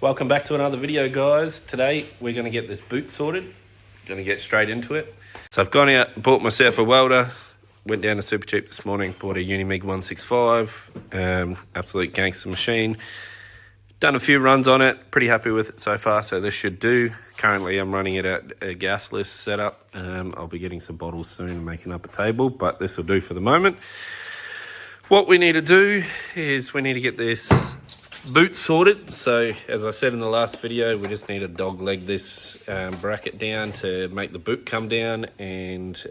Welcome back to another video, guys. Today we're going to get this boot sorted. Going to get straight into it. So I've gone out and bought myself a welder. Went down to Super Cheap this morning, bought a Unimig 165, absolute gangster machine. Done a few runs on it, pretty happy with it so far, so this should do. Currently I'm running it at a gasless setup. I'll be getting some bottles soon and making up a table, but this will do for the moment. What we need to do is we need to get this boot sorted. So as I said in the last video, we just need to dog leg this bracket down to make the boot come down and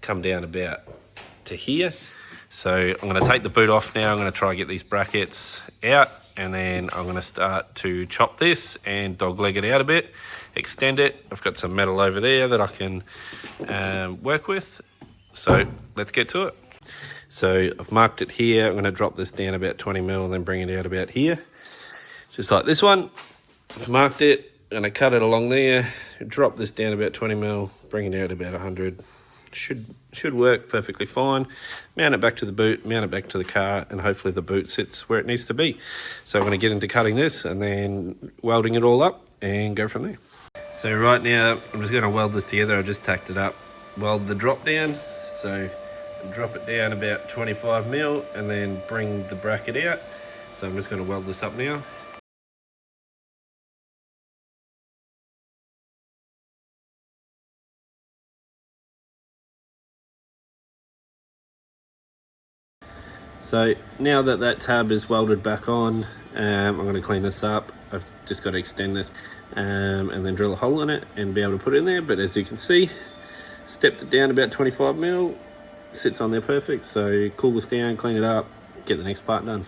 come down about to here. So I'm going to take the boot off now. I'm going to try and get these brackets out, and then I'm going to start to chop this and dog leg it out a bit, extend it. I've got some metal over there that I can work with. So let's get to it. So I've marked it here. I'm going to drop this down about 20 mil and then bring it out about here. Just like this one. I've marked it. I'm going to cut it along there. Drop this down about 20 mil. Bring it out about 100. Should work perfectly fine. Mount it back to the boot. Mount it back to the car. And hopefully the boot sits where it needs to be. So I'm going to get into cutting this and then welding it all up and go from there. So right now I'm just going to weld this together. I just tacked it up. Weld the drop down. So drop it down about 25 mil and then bring the bracket out. So I'm just going to weld this up now. So now that that tab is welded back on, I'm going to clean this up. I've just got to extend this and then drill a hole in it and be able to put it in there. But as you can see, stepped it down about 25 mil. Sits on there perfect. So cool this down, clean it up, get the next part done.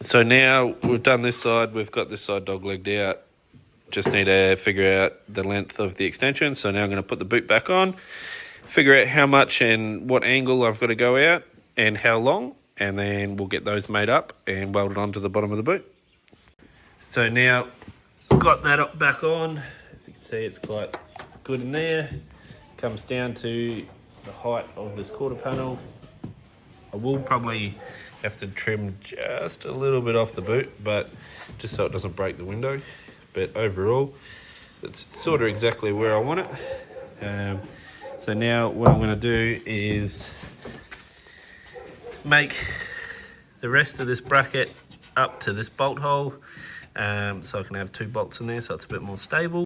So now we've done this side, we've got this side dog legged out. Just need to figure out the length of the extension. So now I'm going to put the boot back on, figure out how much and what angle I've got to go out and how long, and then we'll get those made up and weld it onto the bottom of the boot. So now got that back on. As you can see, it's quite good in there. Comes down to the height of this quarter panel. I will probably have to trim just a little bit off the boot, but just so it doesn't break the window. But overall, it's sort of exactly where I want it. So now what I'm going to do is make the rest of this bracket up to this bolt hole, so I can have two bolts in there so it's a bit more stable.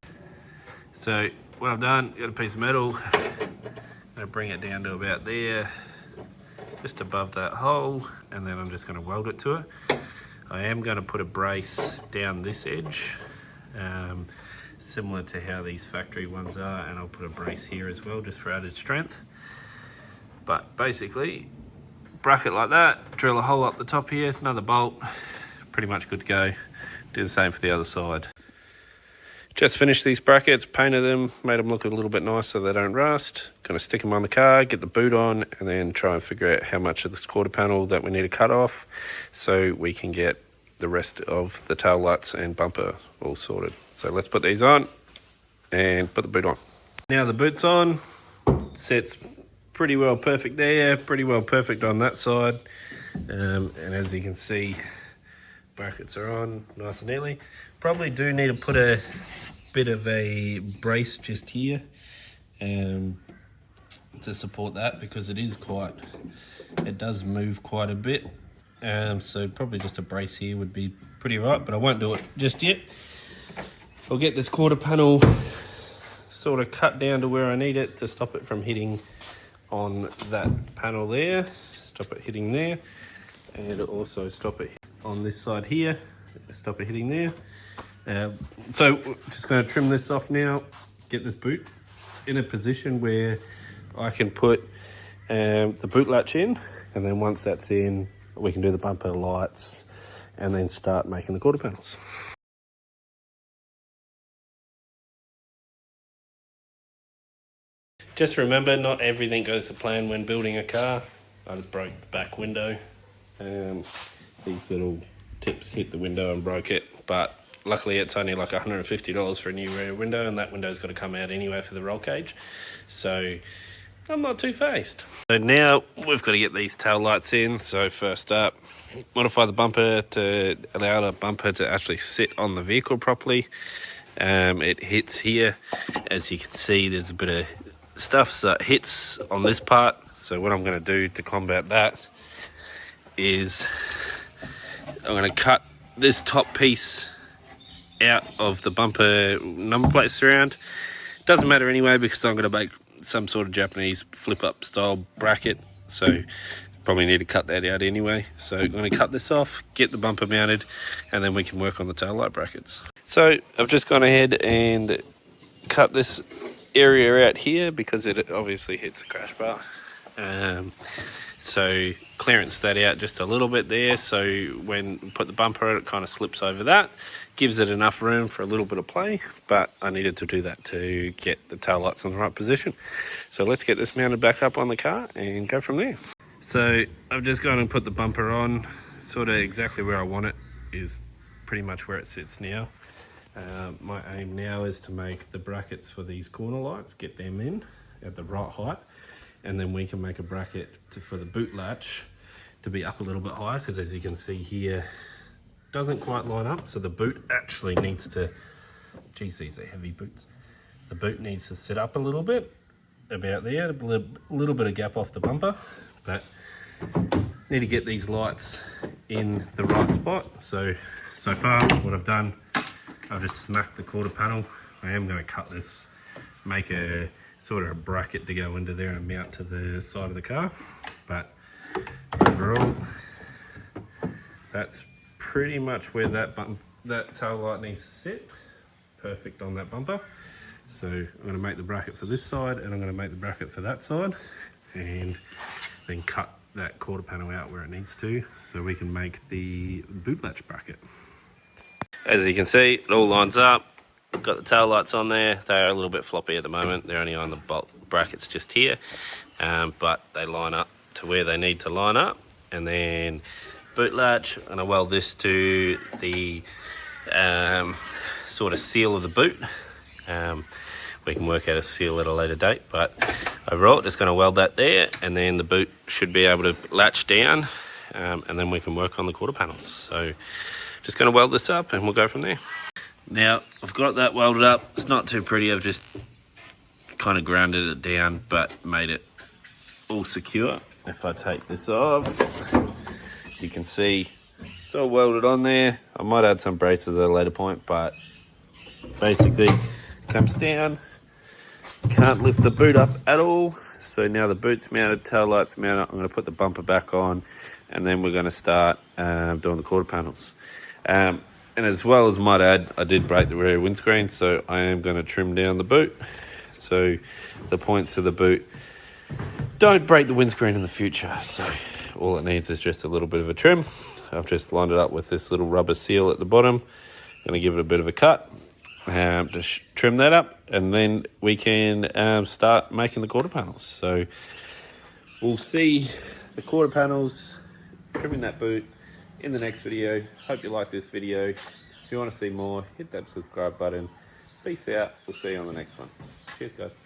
So what I've done, got a piece of metal, I'm going to bring it down to about there, just above that hole, and then I'm just going to weld it to it. I am going to put a brace down this edge, similar to how these factory ones are, and I'll put a brace here as well just for added strength. But basically, bracket like that, drill a hole up the top here, another bolt, pretty much good to go. Do the same for the other side. Just finished these brackets, painted them, made them look a little bit nice so they don't rust. Gonna stick them on the car, get the boot on, and then try and figure out how much of this quarter panel that we need to cut off so we can get the rest of the tail lights and bumper all sorted. So let's put these on and put the boot on. Now the boot's on, sits pretty well perfect there, pretty well perfect on that side. And as you can see, brackets are on nice and neatly. Probably do need to put a bit of a brace just here to support that, because it does move quite a bit. So probably just a brace here would be pretty right, but I won't do it just yet. I'll get this quarter panel sort of cut down to where I need it to stop it from hitting on that panel there, stop it hitting there, and also stop it on this side here, stop it hitting there. So just going to trim this off now, get this boot in a position where I can put the boot latch in, and then once that's in, we can do the bumper lights and then start making the quarter panels. Just remember, not everything goes to plan when building a car. I just broke the back window. These little tips hit the window and broke it, but luckily it's only like $150 for a new rear window, and that window's got to come out anyway for the roll cage. So I'm not too phased. So now we've got to get these tail lights in. So first up, modify the bumper to allow the bumper to actually sit on the vehicle properly. It hits here. As you can see, there's a bit of stuff that hits on this part. So what I'm going to do to combat that is I'm going to cut this top piece out of the bumper number plate surround. Doesn't matter anyway, because I'm going to make some sort of Japanese flip up style bracket, so probably need to cut that out anyway. So I'm going to cut this off, get the bumper mounted, and then we can work on the tail light brackets. So I've just gone ahead and cut this area out here because it obviously hits a crash bar. So clearance that out just a little bit there, so when we put the bumper on, it kind of slips over that, gives it enough room for a little bit of play, but I needed to do that to get the tail lights in the right position. So let's get this mounted back up on the car and go from there. So I've just gone and put the bumper on, sort of exactly where I want it, is pretty much where it sits now. My aim now is to make the brackets for these corner lights, get them in at the right height, and then we can make a bracket for the boot latch to be up a little bit higher, because as you can see here, doesn't quite line up, so the boot actually needs to, geez, these are heavy boots. The boot needs to sit up a little bit, about there, a little bit of gap off the bumper, but need to get these lights in the right spot. So far what I've done, I've just smacked the quarter panel. I am going to cut this, make a sort of a bracket to go into there and mount to the side of the car, but overall that's pretty much where that tail light needs to sit. Perfect on that bumper. So I'm going to make the bracket for this side, and I'm going to make the bracket for that side, and then cut that quarter panel out where it needs to, so we can make the boot latch bracket. As you can see, it all lines up. Got the tail lights on there. They're a little bit floppy at the moment. They're only on the bolt brackets just here, but they line up to where they need to line up. And then boot latch, and I weld this to the sort of seal of the boot. We can work out a seal at a later date, but overall just going to weld that there, and then the boot should be able to latch down, and then we can work on the quarter panels. So just going to weld this up and we'll go from there. Now I've got that welded up. It's not too pretty, I've just kind of grounded it down but made it all secure. If I take this off, you can see it's all welded on there. I might add some braces at a later point, but basically comes down, can't lift the boot up at all. So now the boot's mounted, tail lights mounted. I'm going to put the bumper back on, and then we're going to start doing the quarter panels. And as well as might add, I did break the rear windscreen, so I am going to trim down the boot. So the points of the boot don't break the windscreen in the future. So all it needs is just a little bit of a trim. I've just lined it up with this little rubber seal at the bottom. Going to give it a bit of a cut, just trim that up, and then we can start making the quarter panels. So we'll see the quarter panels, trimming that boot, in the next video. Hope you like this video. If you want to see more, hit that subscribe button. Peace out. We'll see you on the next one. Cheers, guys.